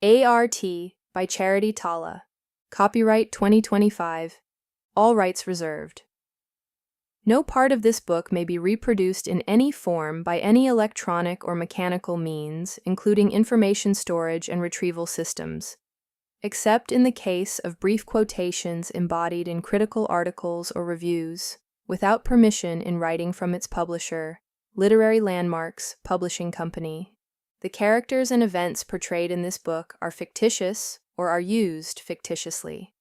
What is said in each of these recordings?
A.R.T. by Charity Talla. Copyright 2025. All rights reserved. No part of this book may be reproduced in any form by any electronic or mechanical means, including information storage and retrieval systems, except in the case of brief quotations embodied in critical articles or reviews, without permission in writing from its publisher, Literary Landmarks Publishing Company. The characters and events portrayed in this book are fictitious or are used fictitiously.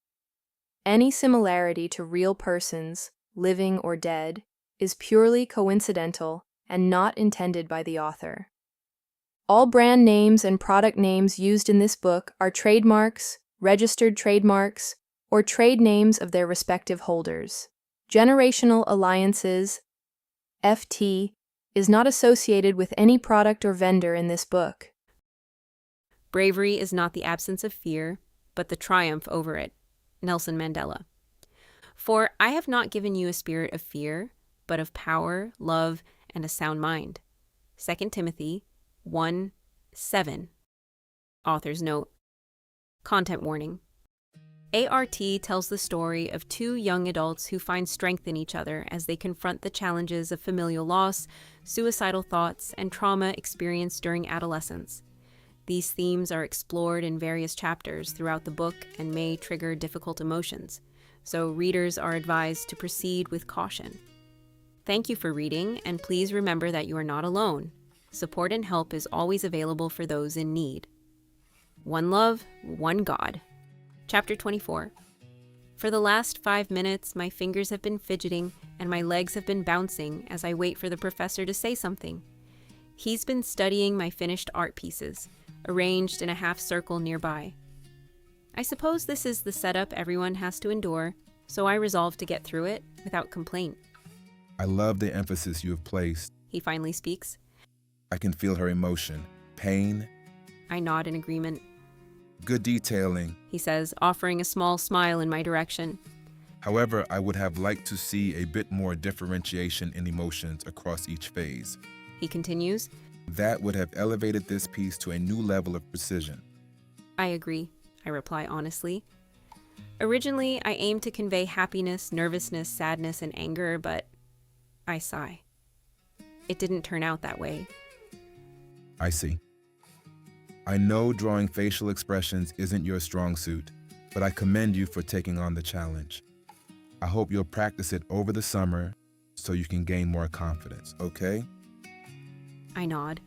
Any similarity to real persons, living or dead, is purely coincidental and not intended by the author. All brand names and product names used in this book are trademarks, registered trademarks, or trade names of their respective holders. Generational Alliances, FT, is not associated with any product or vendor in this book. Bravery is not the absence of fear, but the triumph over it. Nelson Mandela. For I have not given you a spirit of fear, but of power, love, and a sound mind. 2 Timothy 1:7. Author's note. Content warning. A.R.T. tells the story of two young adults who find strength in each other as they confront the challenges of familial loss, suicidal thoughts, and trauma experienced during adolescence. These themes are explored in various chapters throughout the book and may trigger difficult emotions, so readers are advised to proceed with caution. Thank you for reading, and please remember that you are not alone. Support and help is always available for those in need. One love, one God. Chapter 24. For the last 5 minutes, my fingers have been fidgeting and my legs have been bouncing as I wait for the professor to say something. He's been studying my finished art pieces, arranged in a half circle nearby. I suppose this is the setup everyone has to endure, so I resolve to get through it without complaint. I love the emphasis you have placed. He finally speaks. I can feel her emotion, pain. I nod in agreement. Good detailing, He says, offering a small smile in my direction. However, I would have liked to see a bit more differentiation in emotions across each phase. He continues. That would have elevated this piece to a new level of precision. I agree, I reply honestly. Originally, I aimed to convey happiness, nervousness, sadness, and anger, but I sigh. It didn't turn out that way. I see. I know drawing facial expressions isn't your strong suit, but I commend you for taking on the challenge. I hope you'll practice it over the summer so you can gain more confidence, okay? I nod,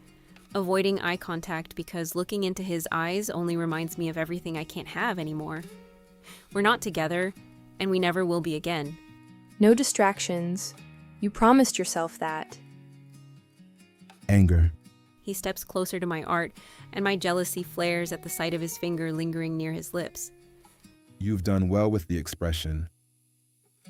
avoiding eye contact because looking into his eyes only reminds me of everything I can't have anymore. We're not together, and we never will be again. No distractions. You promised yourself that. Anger. He steps closer to my art, and my jealousy flares at the sight of his finger lingering near his lips. You've done well with the expression.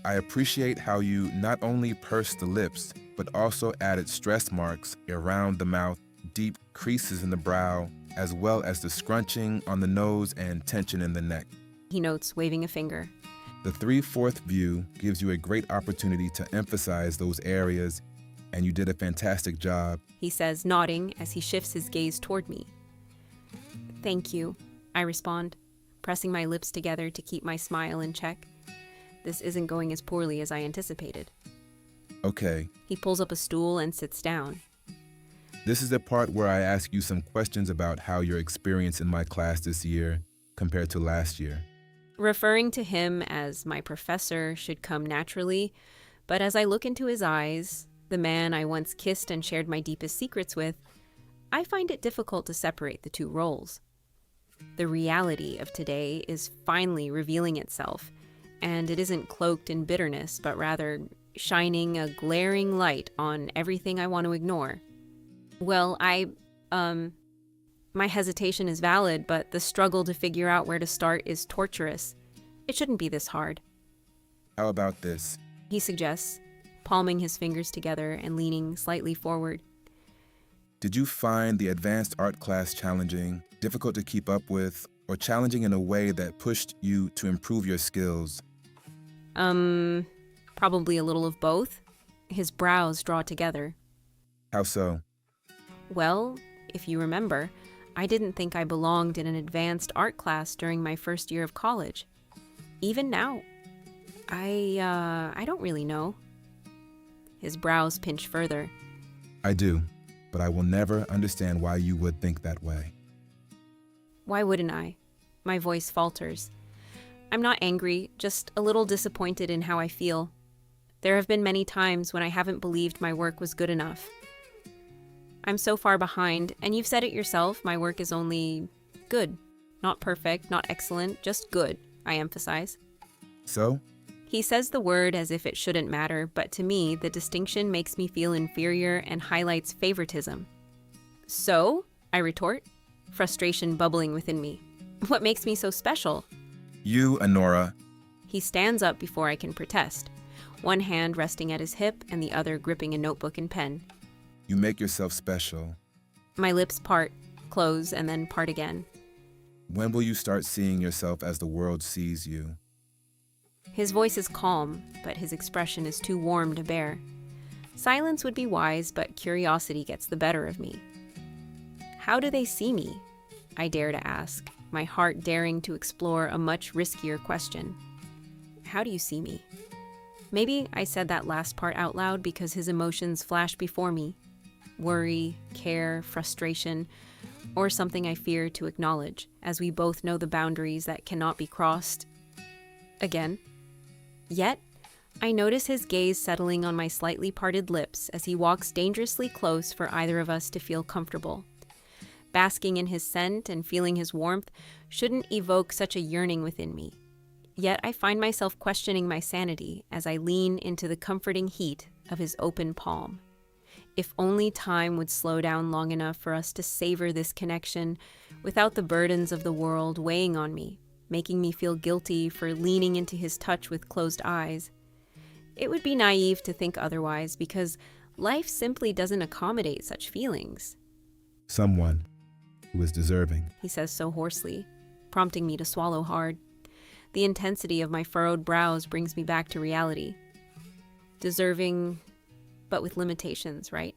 I appreciate how you not only pursed the lips, but also added stress marks around the mouth, deep creases in the brow, as well as the scrunching on the nose and tension in the neck. He notes, waving a finger. The 3/4 view gives you a great opportunity to emphasize those areas, and you did a fantastic job. He says, nodding as he shifts his gaze toward me. Thank you, I respond, pressing my lips together to keep my smile in check. This isn't going as poorly as I anticipated. Okay. He pulls up a stool and sits down. This is the part where I ask you some questions about how your experience in my class this year compared to last year. Referring to him as my professor should come naturally, but as I look into his eyes, the man I once kissed and shared my deepest secrets with, I find it difficult to separate the two roles. The reality of today is finally revealing itself, and it isn't cloaked in bitterness, but rather shining a glaring light on everything I want to ignore. Well, my hesitation is valid, but the struggle to figure out where to start is torturous. It shouldn't be this hard. How about this? He suggests, palming his fingers together and leaning slightly forward. Did you find the advanced art class challenging, difficult to keep up with, or challenging in a way that pushed you to improve your skills? Probably a little of both. His brows draw together. How so? Well, if you remember, I didn't think I belonged in an advanced art class during my first year of college. Even now, I don't really know. His brows pinch further. I do, but I will never understand why you would think that way. Why wouldn't I? My voice falters. I'm not angry, just a little disappointed in how I feel. There have been many times when I haven't believed my work was good enough. I'm so far behind, and you've said it yourself, my work is only good. Not perfect, not excellent, just good, I emphasize. So? He says the word as if it shouldn't matter, but to me, the distinction makes me feel inferior and highlights favoritism. So? I retort, frustration bubbling within me. What makes me so special? You, Anora. He stands up before I can protest, one hand resting at his hip and the other gripping a notebook and pen. You make yourself special. My lips part, close, and then part again. When will you start seeing yourself as the world sees you? His voice is calm, but his expression is too warm to bear. Silence would be wise, but curiosity gets the better of me. How do they see me? I dare to ask, my heart daring to explore a much riskier question. How do you see me? Maybe I said that last part out loud because his emotions flash before me. Worry, care, frustration, or something I fear to acknowledge, as we both know the boundaries that cannot be crossed. Again. Yet, I notice his gaze settling on my slightly parted lips as he walks dangerously close for either of us to feel comfortable. Basking in his scent and feeling his warmth shouldn't evoke such a yearning within me. Yet I find myself questioning my sanity as I lean into the comforting heat of his open palm. If only time would slow down long enough for us to savor this connection without the burdens of the world weighing on me, making me feel guilty for leaning into his touch with closed eyes. It would be naive to think otherwise because life simply doesn't accommodate such feelings. Someone who is deserving, he says so hoarsely, prompting me to swallow hard. The intensity of my furrowed brows brings me back to reality. Deserving, but with limitations, right?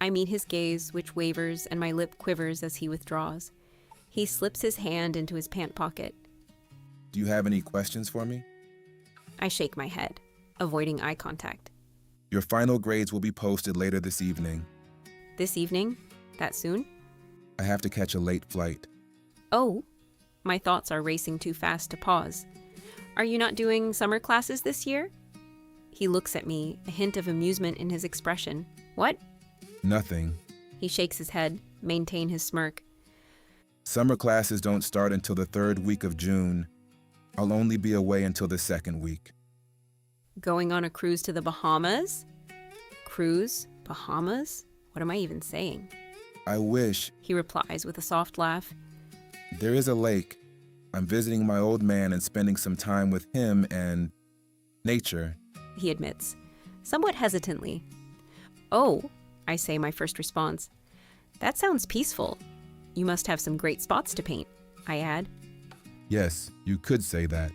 I meet his gaze, which wavers, and my lip quivers as he withdraws. He slips his hand into his pant pocket. Do you have any questions for me? I shake my head, avoiding eye contact. Your final grades will be posted later this evening. This evening? That soon? I have to catch a late flight. Oh, my thoughts are racing too fast to pause. Are you not doing summer classes this year? He looks at me, a hint of amusement in his expression. What? Nothing. He shakes his head, maintain his smirk. Summer classes don't start until the 3rd week of June. I'll only be away until the 2nd week. Going on a cruise to the Bahamas? Cruise? Bahamas? What am I even saying? I wish. He replies with a soft laugh. There is a lake. I'm visiting my old man and spending some time with him and nature. He admits, somewhat hesitantly. Oh, I say, my first response. That sounds peaceful. You must have some great spots to paint, I add. Yes, you could say that.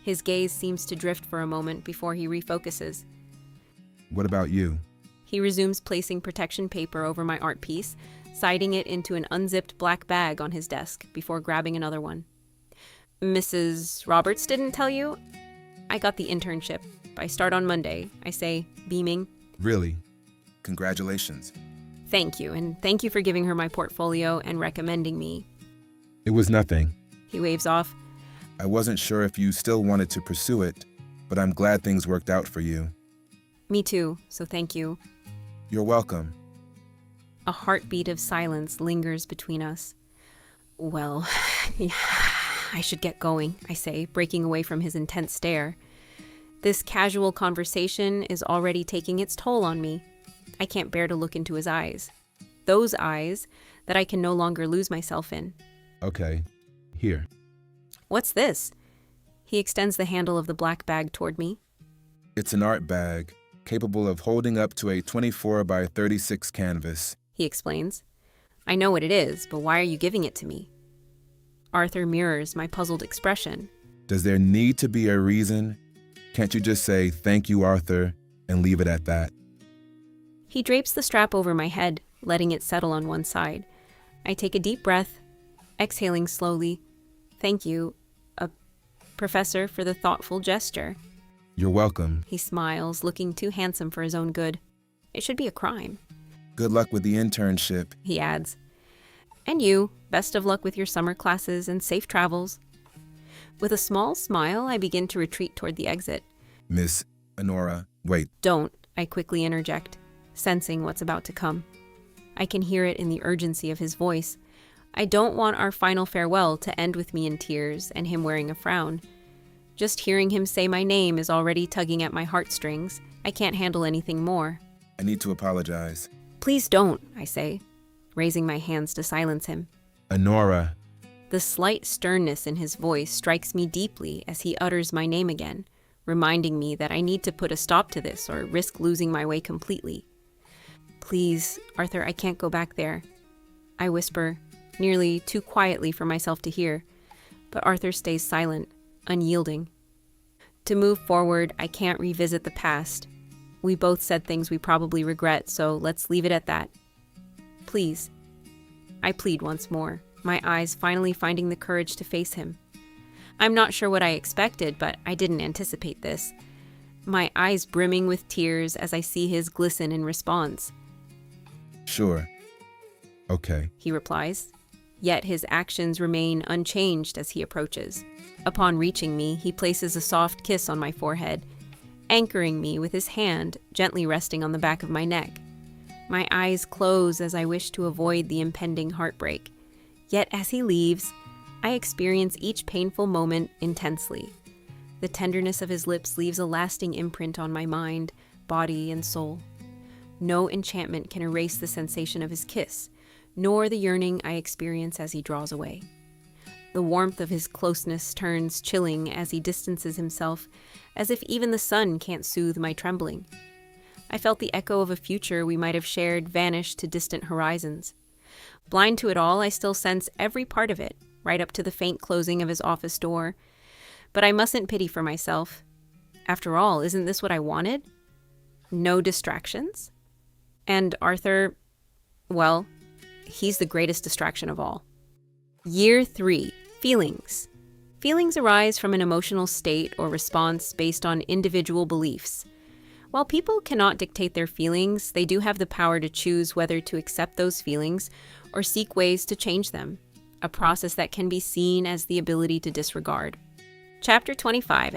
His gaze seems to drift for a moment before he refocuses. What about you? He resumes placing protection paper over my art piece, siding it into an unzipped black bag on his desk before grabbing another one. Mrs. Roberts didn't tell you? I got the internship. I start on Monday, I say, beaming. Really? Congratulations. Thank you, and thank you for giving her my portfolio and recommending me. It was nothing. He waves off. I wasn't sure if you still wanted to pursue it, but I'm glad things worked out for you. Me too, so thank you. You're welcome. A heartbeat of silence lingers between us. Well, I should get going, I say, breaking away from his intense stare. This casual conversation is already taking its toll on me. I can't bear to look into his eyes. Those eyes that I can no longer lose myself in. Okay, here. What's this? He extends the handle of the black bag toward me. It's an art bag, capable of holding up to a 24 by 36 canvas. He explains. I know what it is, but why are you giving it to me? Arthur mirrors my puzzled expression. Does there need to be a reason? Can't you just say, "Thank you, Arthur," and leave it at that? He drapes the strap over my head, letting it settle on one side. I take a deep breath, exhaling slowly. Thank you, Professor, for the thoughtful gesture. You're welcome. He smiles, looking too handsome for his own good. It should be a crime. Good luck with the internship. He adds. And you, best of luck with your summer classes and safe travels. With a small smile, I begin to retreat toward the exit. Miss Anora, wait. Don't, I quickly interject, sensing what's about to come. I can hear it in the urgency of his voice. I don't want our final farewell to end with me in tears and him wearing a frown. Just hearing him say my name is already tugging at my heartstrings. I can't handle anything more. I need to apologize. Please don't, I say, raising my hands to silence him. Anora. The slight sternness in his voice strikes me deeply as he utters my name again, reminding me that I need to put a stop to this or risk losing my way completely. Please, Arthur, I can't go back there. I whisper, nearly too quietly for myself to hear, but Arthur stays silent, unyielding. To move forward, I can't revisit the past. We both said things we probably regret, so let's leave it at that. Please. I plead once more, my eyes finally finding the courage to face him. I'm not sure what I expected, but I didn't anticipate this. My eyes brimming with tears as I see his glisten in response. Sure. Okay. He replies. Yet his actions remain unchanged as he approaches. Upon reaching me, he places a soft kiss on my forehead, anchoring me with his hand gently resting on the back of my neck. My eyes close as I wish to avoid the impending heartbreak. Yet as he leaves, I experience each painful moment intensely. The tenderness of his lips leaves a lasting imprint on my mind, body, and soul. No enchantment can erase the sensation of his kiss, nor the yearning I experience as he draws away. The warmth of his closeness turns chilling as he distances himself, as if even the sun can't soothe my trembling. I felt the echo of a future we might have shared vanish to distant horizons. Blind to it all, I still sense every part of it, right up to the faint closing of his office door. But I mustn't pity for myself. After all, isn't this what I wanted? No distractions? And Arthur, well, he's the greatest distraction of all. Year 3. Feelings. Feelings arise from an emotional state or response based on individual beliefs. While people cannot dictate their feelings, they do have the power to choose whether to accept those feelings or seek ways to change them, a process that can be seen as the ability to disregard. Chapter 25.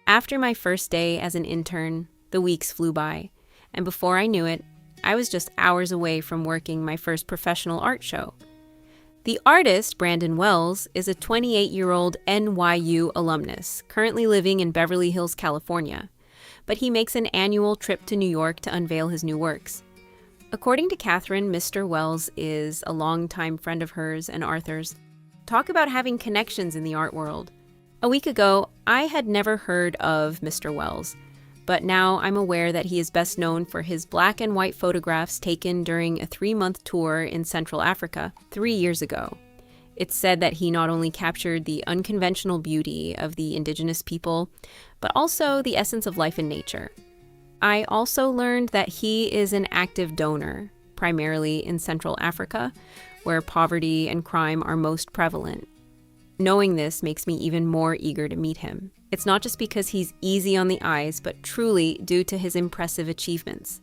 After my first day as an intern, the weeks flew by, and before I knew it, I was just hours away from working my first professional art show. The artist, Brandon Wells, is a 28-year-old NYU alumnus, currently living in Beverly Hills, California, but he makes an annual trip to New York to unveil his new works. According to Catherine, Mr. Wells is a longtime friend of hers and Arthur's. Talk about having connections in the art world. A week ago, I had never heard of Mr. Wells, but now I'm aware that he is best known for his black and white photographs taken during a 3-month tour in Central Africa 3 years ago. It's said that he not only captured the unconventional beauty of the indigenous people, but also the essence of life in nature. I also learned that he is an active donor, primarily in Central Africa, where poverty and crime are most prevalent. Knowing this makes me even more eager to meet him. It's not just because he's easy on the eyes, but truly due to his impressive achievements.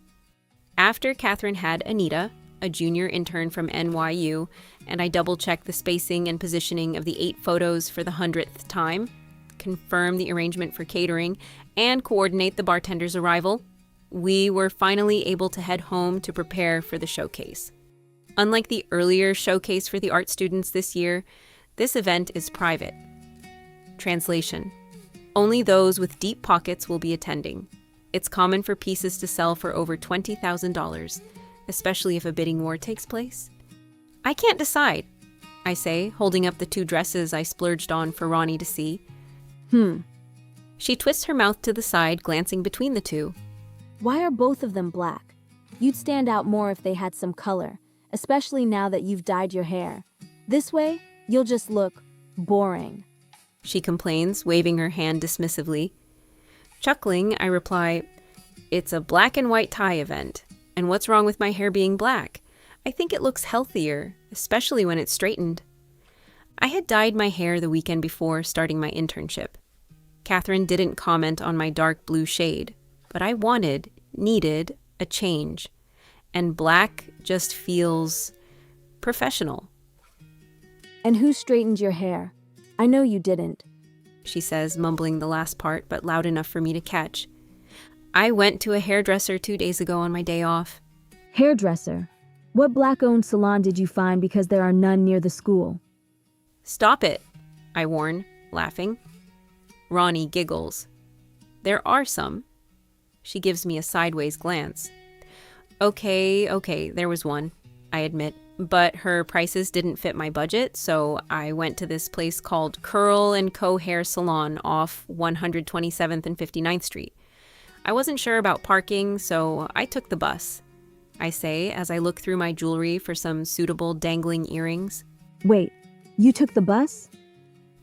After Catherine had Anita, a junior intern from NYU, and I double-checked the spacing and positioning of the 8 photos for the 100th time, confirm the arrangement for catering, and coordinate the bartender's arrival, we were finally able to head home to prepare for the showcase. Unlike the earlier showcase for the art students this year, this event is private. Translation: only those with deep pockets will be attending. It's common for pieces to sell for over $20,000, especially if a bidding war takes place. I can't decide, I say, holding up the 2 dresses I splurged on for Ronnie to see. She twists her mouth to the side, glancing between the 2. Why are both of them black? You'd stand out more if they had some color, especially now that you've dyed your hair. This way, you'll just look boring. She complains, waving her hand dismissively. Chuckling, I reply, it's a black and white tie event. And what's wrong with my hair being black? I think it looks healthier, especially when it's straightened. I had dyed my hair the weekend before starting my internship. Catherine didn't comment on my dark blue shade, but I needed a change. And black just feels professional, And who straightened your hair? I know you didn't. she says, mumbling the last part, but loud enough for me to catch. I went to a hairdresser 2 days ago on my day off. Hairdresser. What black-owned salon did you find because there are none near the school? Stop it, I warn, laughing. Ronnie giggles. There are some. She gives me a sideways glance. Okay, there was one, I admit. But her prices didn't fit my budget, so I went to this place called Curl & Co. Hair Salon off 127th and 59th Street. I wasn't sure about parking, so I took the bus, I say as I look through my jewelry for some suitable dangling earrings. Wait, you took the bus?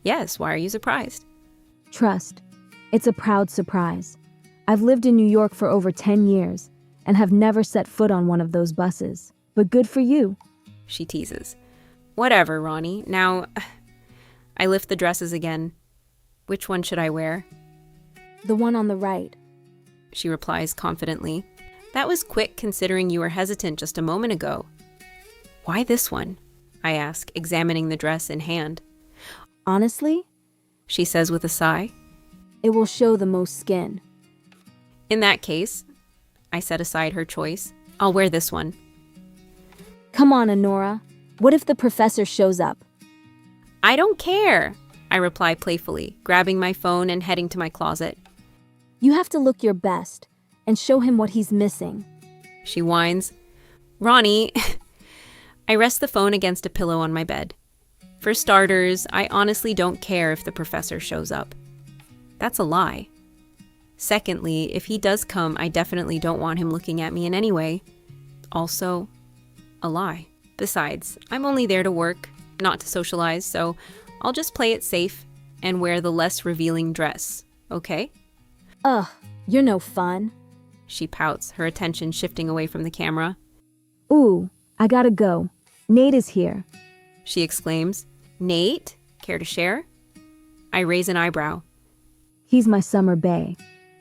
Yes, why are you surprised? Trust. It's a proud surprise. I've lived in New York for over 10 years and have never set foot on one of those buses. But good for you. She teases. Whatever, Ronnie. Now, I lift the dresses again. Which one should I wear? The one on the right. She replies confidently. That was quick considering you were hesitant just a moment ago. Why this one? I ask, examining the dress in hand. Honestly, She says with a sigh. it will show the most skin. In that case, I set aside her choice. I'll wear this one. Come on, Anora. What if the professor shows up? I don't care, I reply playfully, grabbing my phone and heading to my closet. You have to look your best and show him what he's missing. She whines. Ronnie, I rest the phone against a pillow on my bed. For starters, I honestly don't care if the professor shows up. That's a lie. Secondly, if he does come, I definitely don't want him looking at me in any way. Also, a lie. Besides, I'm only there to work, not to socialize, so I'll just play it safe and wear the less revealing dress, okay? Ugh, you're no fun. She pouts, her attention shifting away from the camera. Ooh, I gotta go. Nate is here. She exclaims. Nate? Care to share? I raise an eyebrow. He's my summer bae.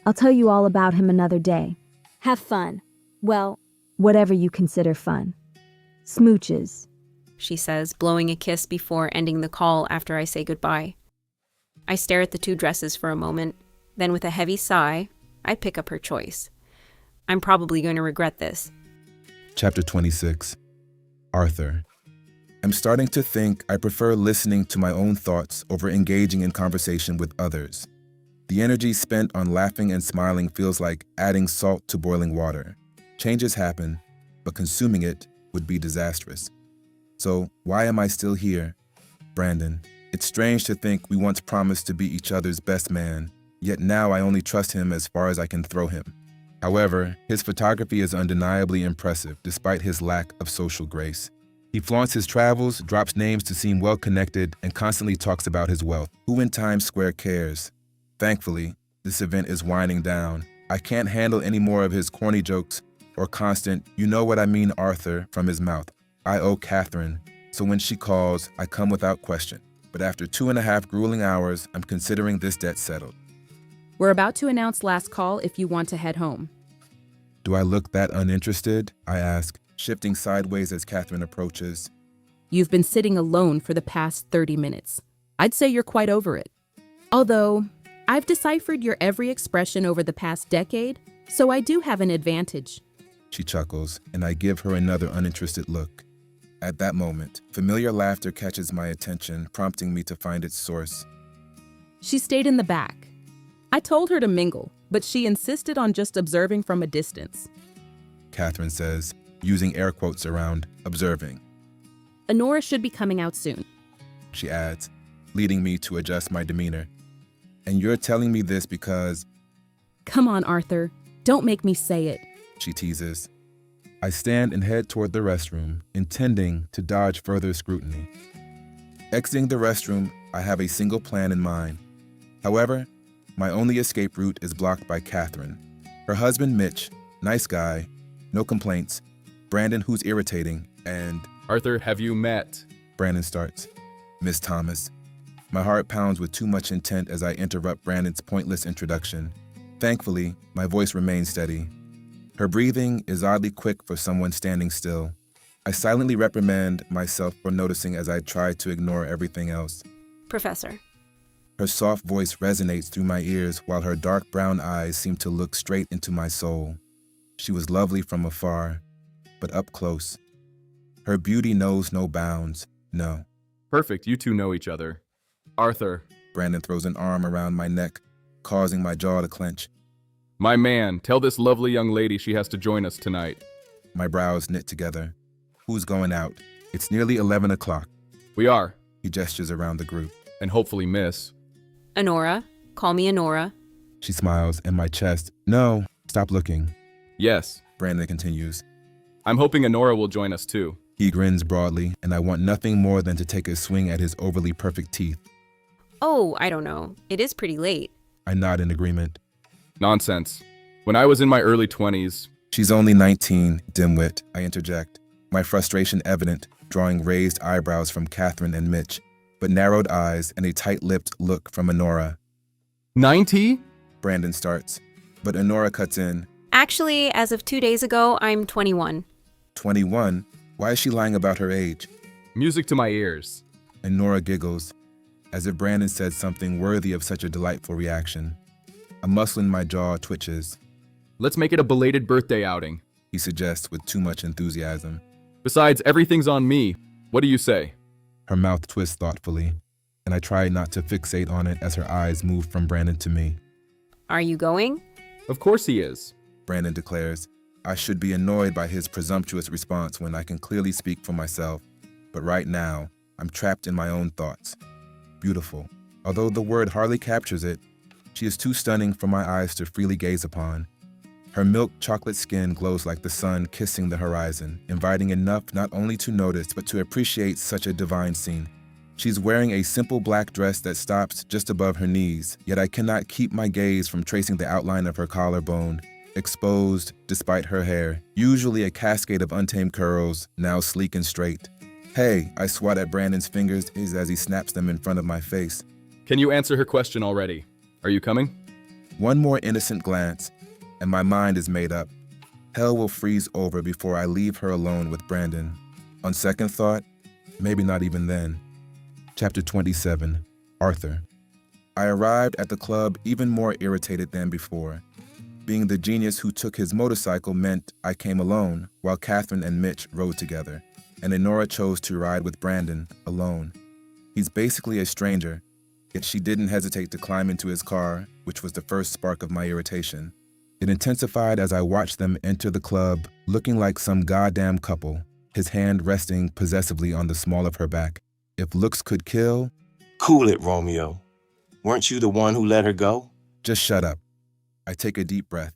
I'll tell you all about him another day. Have fun. Well, whatever you consider fun. Smooches. She says, blowing a kiss before ending the call after I say goodbye. I stare at the two dresses for a moment. Then with a heavy sigh, I pick up her choice. I'm probably going to regret this. Chapter 26. Arthur. I'm starting to think I prefer listening to my own thoughts over engaging in conversation with others. The energy spent on laughing and smiling feels like adding salt to boiling water. Changes happen, but consuming it would be disastrous. So why am I still here? Brandon, it's strange to think we once promised to be each other's best man, yet now I only trust him as far as I can throw him. However, his photography is undeniably impressive despite his lack of social grace. He flaunts his travels, drops names to seem well-connected, and constantly talks about his wealth. Who in Times Square cares? Thankfully, this event is winding down. I can't handle any more of his corny jokes or constant, "you know what I mean, Arthur," from his mouth. I owe Catherine, so when she calls, I come without question. But after 2.5 grueling hours, I'm considering this debt settled. We're about to announce last call if you want to head home. Do I look that uninterested? I ask, shifting sideways as Catherine approaches. You've been sitting alone for the past 30 minutes. I'd say you're quite over it. Although, I've deciphered your every expression over the past decade, so I do have an advantage. She chuckles, and I give her another uninterested look. At that moment, familiar laughter catches my attention, prompting me to find its source. She stayed in the back. I told her to mingle, but she insisted on just observing from a distance. Catherine says, using air quotes around observing. Anora should be coming out soon. She adds, leading me to adjust my demeanor. And you're telling me this because... Come on, Arthur. Don't make me say it. She teases. I stand and head toward the restroom, intending to dodge further scrutiny. Exiting the restroom, I have a single plan in mind. However, my only escape route is blocked by Catherine. Her husband, Mitch, nice guy, no complaints. Brandon, who's irritating, And Arthur, have you met? Brandon starts. Miss Thomas. My heart pounds with too much intent as I interrupt Brandon's pointless introduction. Thankfully, my voice remains steady. Her breathing is oddly quick for someone standing still. I silently reprimand myself for noticing as I try to ignore everything else. Professor. Her soft voice resonates through my ears while her dark brown eyes seem to look straight into my soul. She was lovely from afar, but up close. Her beauty knows no bounds, no. Perfect, you two know each other. Arthur. Brandon throws an arm around my neck, causing my jaw to clench. My man, tell this lovely young lady she has to join us tonight. My brows knit together. Who's going out? It's nearly 11 o'clock. We are. He gestures around the group. And hopefully Miss. Anora. Call me Anora. She smiles in my chest. No, stop looking. Yes. Brandon continues. I'm hoping Anora will join us too. He grins broadly, and I want nothing more than to take a swing at his overly perfect teeth. Oh, I don't know. It is pretty late. I nod in agreement. Nonsense. When I was in my early 20s... She's only 19, dimwit, I interject, my frustration evident, drawing raised eyebrows from Catherine and Mitch, but narrowed eyes and a tight-lipped look from Anora. 90? Brandon starts, but Anora cuts in. Actually, as of 2 days ago, I'm 21. 21? Why is she lying about her age? Music to my ears. Anora giggles, as if Brandon said something worthy of such a delightful reaction. A muscle in my jaw twitches. Let's make it a belated birthday outing, he suggests with too much enthusiasm. Besides, everything's on me. What do you say? Her mouth twists thoughtfully, and I try not to fixate on it as her eyes move from Brandon to me. Are you going? Of course he is, Brandon declares. I should be annoyed by his presumptuous response when I can clearly speak for myself, but right now, I'm trapped in my own thoughts. Beautiful. Although the word hardly captures it, she is too stunning for my eyes to freely gaze upon. Her milk chocolate skin glows like the sun kissing the horizon, inviting enough not only to notice but to appreciate such a divine scene. She's wearing a simple black dress that stops just above her knees, yet I cannot keep my gaze from tracing the outline of her collarbone, exposed despite her hair, usually a cascade of untamed curls, now sleek and straight. Hey, I swat at Brandon's fingers as he snaps them in front of my face. Can you answer her question already? Are you coming? One more innocent glance, and my mind is made up. Hell will freeze over before I leave her alone with Brandon. On second thought, maybe not even then. Chapter 27, Arthur. I arrived at the club even more irritated than before. Being the genius who took his motorcycle meant I came alone, while Catherine and Mitch rode together, and Anora chose to ride with Brandon alone. He's basically a stranger, yet she didn't hesitate to climb into his car, which was the first spark of my irritation. It intensified as I watched them enter the club, looking like some goddamn couple, his hand resting possessively on the small of her back. If looks could kill... Cool it, Romeo. Weren't you the one who let her go? Just shut up. I take a deep breath,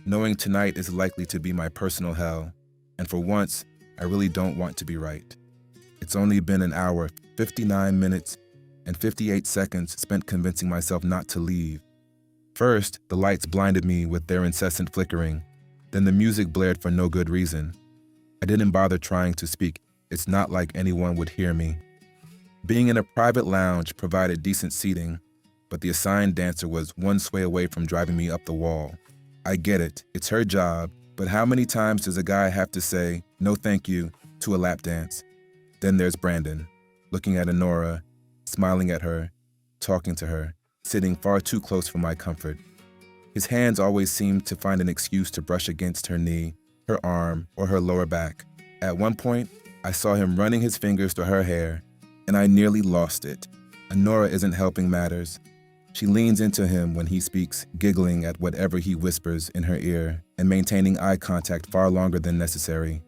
knowing tonight is likely to be my personal hell, and for once, I really don't want to be right. It's only been an hour, 59 minutes, and 58 seconds spent convincing myself not to leave. First, the lights blinded me with their incessant flickering. Then the music blared for no good reason. I didn't bother trying to speak. It's not like anyone would hear me. Being in a private lounge provided decent seating, but the assigned dancer was one sway away from driving me up the wall. I get it, it's her job, but how many times does a guy have to say, no thank you, to a lap dance? Then there's Brandon, looking at Anora, smiling at her, talking to her, sitting far too close for my comfort. His hands always seemed to find an excuse to brush against her knee, her arm, or her lower back. At one point, I saw him running his fingers through her hair, and I nearly lost it. Anora isn't helping matters. She leans into him when he speaks, giggling at whatever he whispers in her ear, and maintaining eye contact far longer than necessary.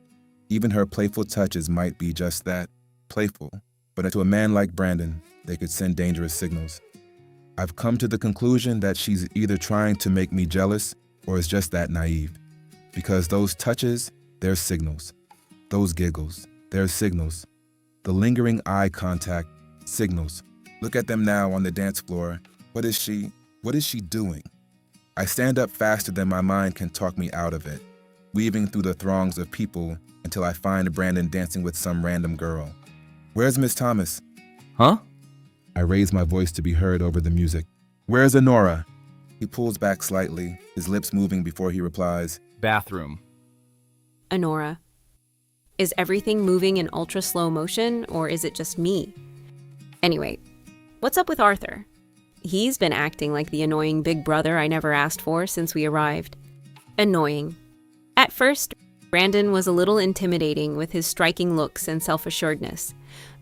Even her playful touches might be just that, playful, but to a man like Brandon, they could send dangerous signals. I've come to the conclusion that she's either trying to make me jealous or is just that naive. Because those touches, they're signals. Those giggles, they're signals. The lingering eye contact, signals. Look at them now on the dance floor. What is she doing? I stand up faster than my mind can talk me out of it. weaving through the throngs of people until I find Brandon dancing with some random girl. Where's Miss Thomas? Huh? I raise my voice to be heard over the music. Where's Anora? He pulls back slightly, his lips moving before he replies. Bathroom. Anora. Is everything moving in ultra slow motion, or is it just me? Anyway, what's up with Arthur? He's been acting like the annoying big brother I never asked for since we arrived. Annoying. At first, Brandon was a little intimidating with his striking looks and self-assuredness,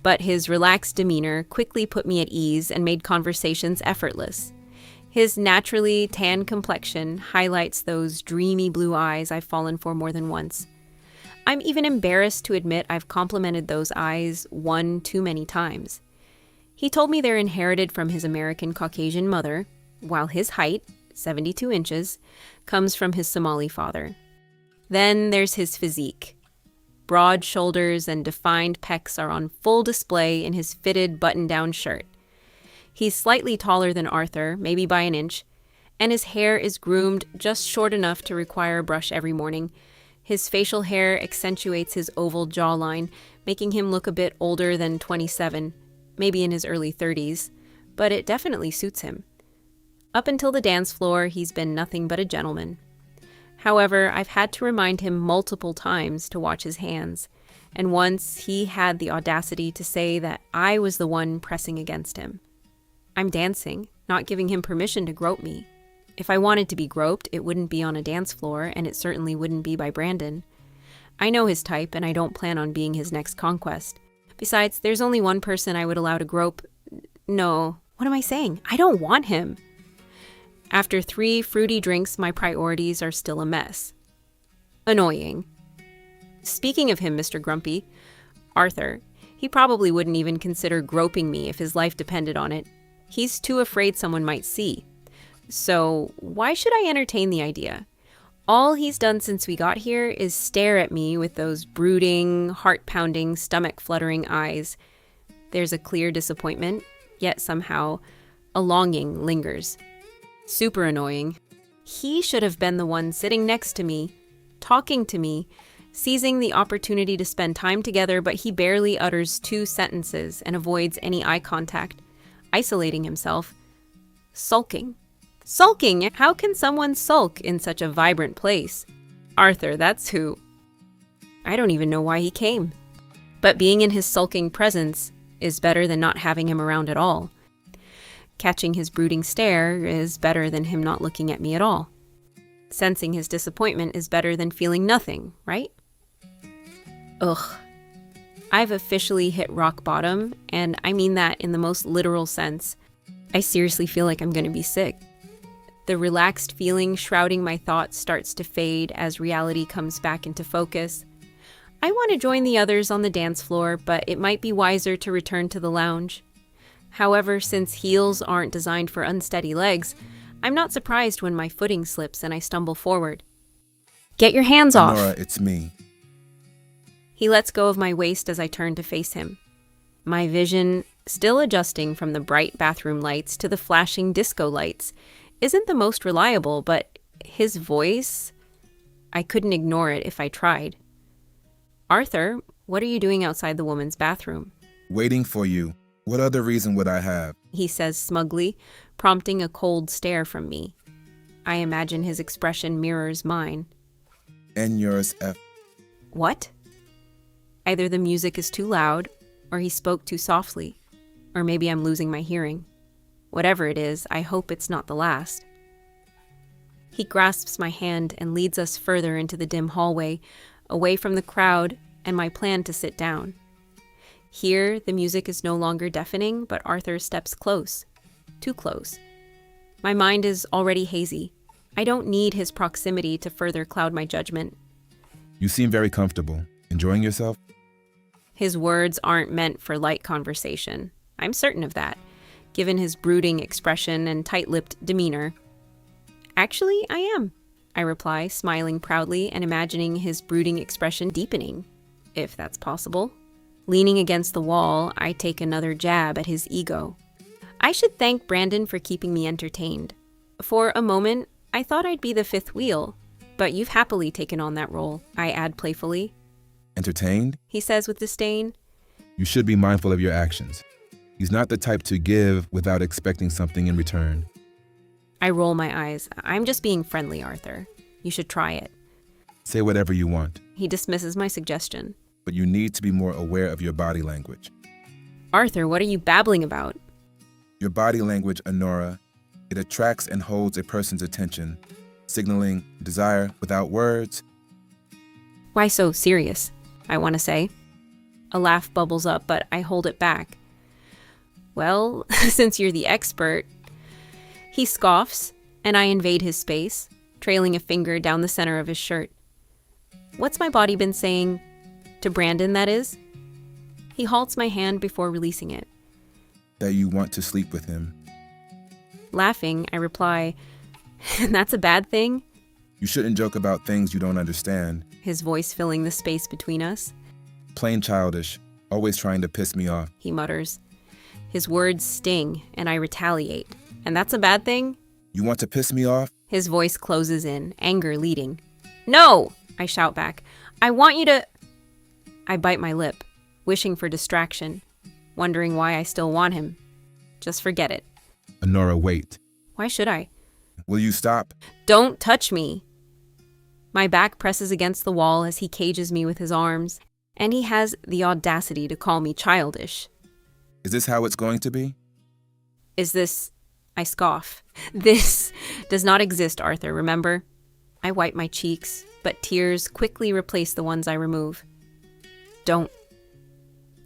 but his relaxed demeanor quickly put me at ease and made conversations effortless. His naturally tan complexion highlights those dreamy blue eyes I've fallen for more than once. I'm even embarrassed to admit I've complimented those eyes one too many times. He told me they're inherited from his American Caucasian mother, while his height, 72 inches, comes from his Somali father. Then there's his physique. Broad shoulders and defined pecs are on full display in his fitted button-down shirt. He's slightly taller than Arthur, maybe by an inch, and his hair is groomed just short enough to require a brush every morning. His facial hair accentuates his oval jawline, making him look a bit older than 27, maybe in his early 30s, but it definitely suits him. Up until the dance floor, he's been nothing but a gentleman. However, I've had to remind him multiple times to watch his hands, and once he had the audacity to say that I was the one pressing against him. I'm dancing, not giving him permission to grope me. If I wanted to be groped, it wouldn't be on a dance floor, and it certainly wouldn't be by Brandon. I know his type, and I don't plan on being his next conquest. Besides, there's only one person I would allow to grope. No, what am I saying? I don't want him. After 3 fruity drinks, my priorities are still a mess. Annoying. Speaking of him, Mr. Grumpy, Arthur, he probably wouldn't even consider groping me if his life depended on it. He's too afraid someone might see. So why should I entertain the idea? All he's done since we got here is stare at me with those brooding, heart-pounding, stomach-fluttering eyes. There's a clear disappointment, yet somehow a longing lingers. Super annoying. He should have been the one sitting next to me, talking to me, seizing the opportunity to spend time together, but he barely utters 2 sentences and avoids any eye contact, isolating himself. Sulking. Sulking! How can someone sulk in such a vibrant place? Arthur, that's who. I don't even know why he came. But being in his sulking presence is better than not having him around at all. Catching his brooding stare is better than him not looking at me at all. Sensing his disappointment is better than feeling nothing, right? Ugh. I've officially hit rock bottom, and I mean that in the most literal sense. I seriously feel like I'm going to be sick. The relaxed feeling shrouding my thoughts starts to fade as reality comes back into focus. I want to join the others on the dance floor, but it might be wiser to return to the lounge. However, since heels aren't designed for unsteady legs, I'm not surprised when my footing slips and I stumble forward. Get your hands off! Anora, it's me. He lets go of my waist as I turn to face him. My vision, still adjusting from the bright bathroom lights to the flashing disco lights, isn't the most reliable, but his voice, I couldn't ignore it if I tried. Arthur, what are you doing outside the woman's bathroom? Waiting for you. What other reason would I have? He says smugly, prompting a cold stare from me. I imagine his expression mirrors mine. And yours, F. What? Either the music is too loud, or he spoke too softly, or maybe I'm losing my hearing. Whatever it is, I hope it's not the last. He grasps my hand and leads us further into the dim hallway, away from the crowd and my plan to sit down. Here, the music is no longer deafening, but Arthur steps close. Too close. My mind is already hazy. I don't need his proximity to further cloud my judgment. You seem very comfortable. Enjoying yourself? His words aren't meant for light conversation. I'm certain of that, given his brooding expression and tight-lipped demeanor. Actually, I am, I reply, smiling proudly and imagining his brooding expression deepening, if that's possible. Leaning against the wall, I take another jab at his ego. I should thank Brandon for keeping me entertained. For a moment, I thought I'd be the fifth wheel, But you've happily taken on that role, I add playfully. Entertained? He says with disdain. You should be mindful of your actions. He's not the type to give without expecting something in return. I roll my eyes. I'm just being friendly, Arthur. You should try it. Say whatever you want, He dismisses my suggestion. but you need to be more aware of your body language. Arthur, what are you babbling about? Your body language, Anora, it attracts and holds a person's attention, signaling desire without words. Why so serious? I want to say. A laugh bubbles up, but I hold it back. Well, since you're the expert. He scoffs, and I invade his space, trailing a finger down the center of his shirt. What's my body been saying? To Brandon, that is? He halts my hand before releasing it. That you want to sleep with him. Laughing, I reply, and that's a bad thing? You shouldn't joke about things you don't understand. His voice filling the space between us. Plain childish, always trying to piss me off. He mutters. His words sting, and I retaliate. And that's a bad thing? You want to piss me off? His voice closes in, anger leading. No! I shout back. I want you to... I bite my lip, wishing for distraction, wondering why I still want him. Just forget it. Anora, wait. Why should I? Will you stop? Don't touch me! My back presses against the wall as he cages me with his arms, and he has the audacity to call me childish. Is this how it's going to be? Is this... I scoff. This does not exist, Arthur, remember? I wipe my cheeks, but tears quickly replace the ones I remove. Don't.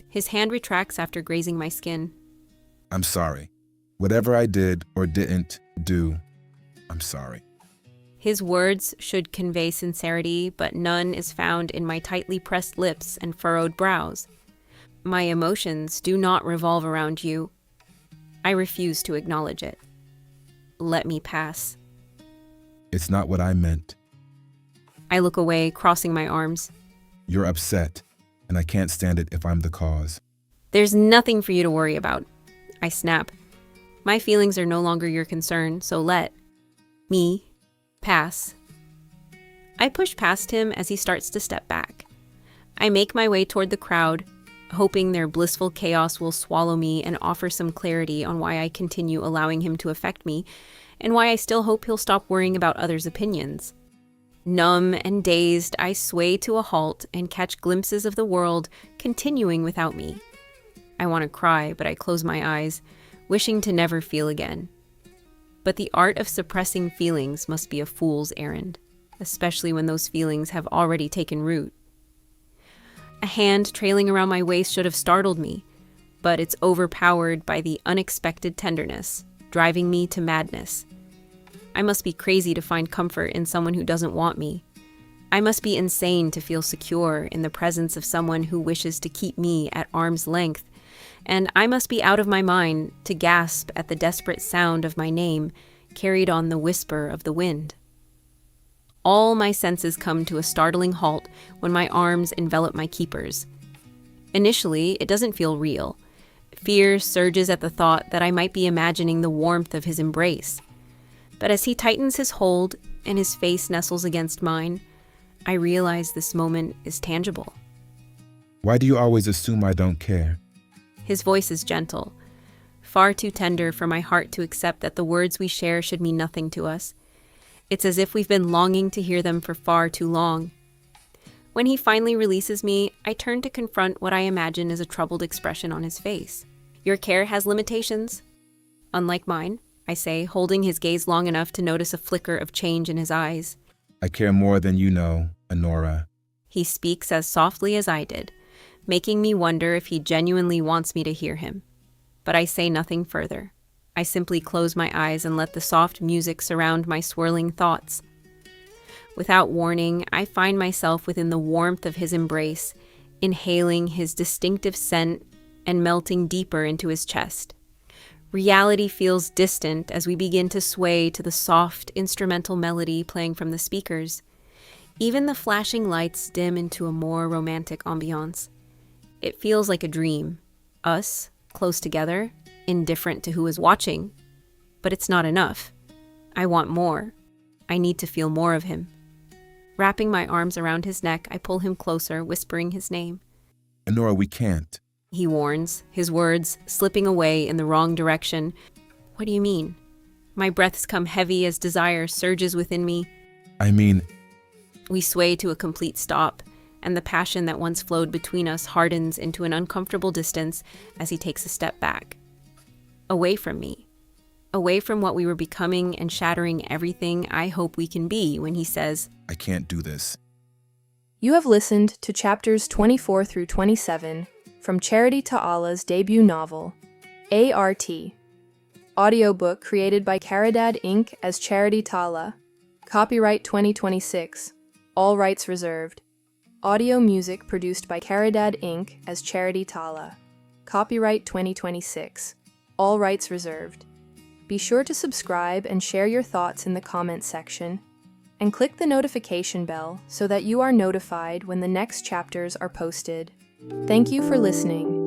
His hand retracts after grazing my skin. I'm sorry. Whatever I did or didn't do, I'm sorry. His words should convey sincerity, but none is found in my tightly pressed lips and furrowed brows. My emotions do not revolve around you. I refuse to acknowledge it. Let me pass. It's not what I meant. I look away, crossing my arms. You're upset, and I can't stand it if I'm the cause. There's nothing for you to worry about. I snap. My feelings are no longer your concern, so let me pass. I push past him as he starts to step back. I make my way toward the crowd, hoping their blissful chaos will swallow me and offer some clarity on why I continue allowing him to affect me, and why I still hope he'll stop worrying about others' opinions. Numb and dazed, I sway to a halt and catch glimpses of the world continuing without me. I want to cry, but I close my eyes, wishing to never feel again. But the art of suppressing feelings must be a fool's errand, especially when those feelings have already taken root. A hand trailing around my waist should have startled me, but it's overpowered by the unexpected tenderness, driving me to madness. I must be crazy to find comfort in someone who doesn't want me. I must be insane to feel secure in the presence of someone who wishes to keep me at arm's length, and I must be out of my mind to gasp at the desperate sound of my name carried on the whisper of the wind. All my senses come to a startling halt when my arms envelop my keeper's. Initially, it doesn't feel real. Fear surges at the thought that I might be imagining the warmth of his embrace. But as he tightens his hold and his face nestles against mine, I realize this moment is tangible. Why do you always assume I don't care? His voice is gentle, far too tender for my heart to accept that the words we share should mean nothing to us. It's as if we've been longing to hear them for far too long. When he finally releases me, I turn to confront what I imagine is a troubled expression on his face. Your care has limitations. Unlike mine, I say, holding his gaze long enough to notice a flicker of change in his eyes. I care more than you know, Anora. He speaks as softly as I did, making me wonder if he genuinely wants me to hear him. But I say nothing further. I simply close my eyes and let the soft music surround my swirling thoughts. Without warning, I find myself within the warmth of his embrace, inhaling his distinctive scent and melting deeper into his chest. Reality feels distant as we begin to sway to the soft instrumental melody playing from the speakers. Even the flashing lights dim into a more romantic ambiance. It feels like a dream. Us, close together, indifferent to who is watching. But it's not enough. I want more. I need to feel more of him. Wrapping my arms around his neck, I pull him closer, whispering his name. Anora, we can't. He warns, his words slipping away in the wrong direction. What do you mean? My breaths come heavy as desire surges within me. I mean, We sway to a complete stop, and the passion that once flowed between us hardens into an uncomfortable distance as he takes a step back. Away from me. Away from what we were becoming and shattering everything I hope we can be when he says, I can't do this. You have listened to chapters 24 through 27 from Charity Ta'ala's debut novel, A.R.T. Audiobook created by Caridad Inc. as Charity Ta'ala. Copyright 2026. All rights reserved. Audio music produced by Caridad Inc. as Charity Ta'ala. Copyright 2026. All rights reserved. Be sure to subscribe and share your thoughts in the comments section, and click the notification bell so that you are notified when the next chapters are posted. Thank you for listening.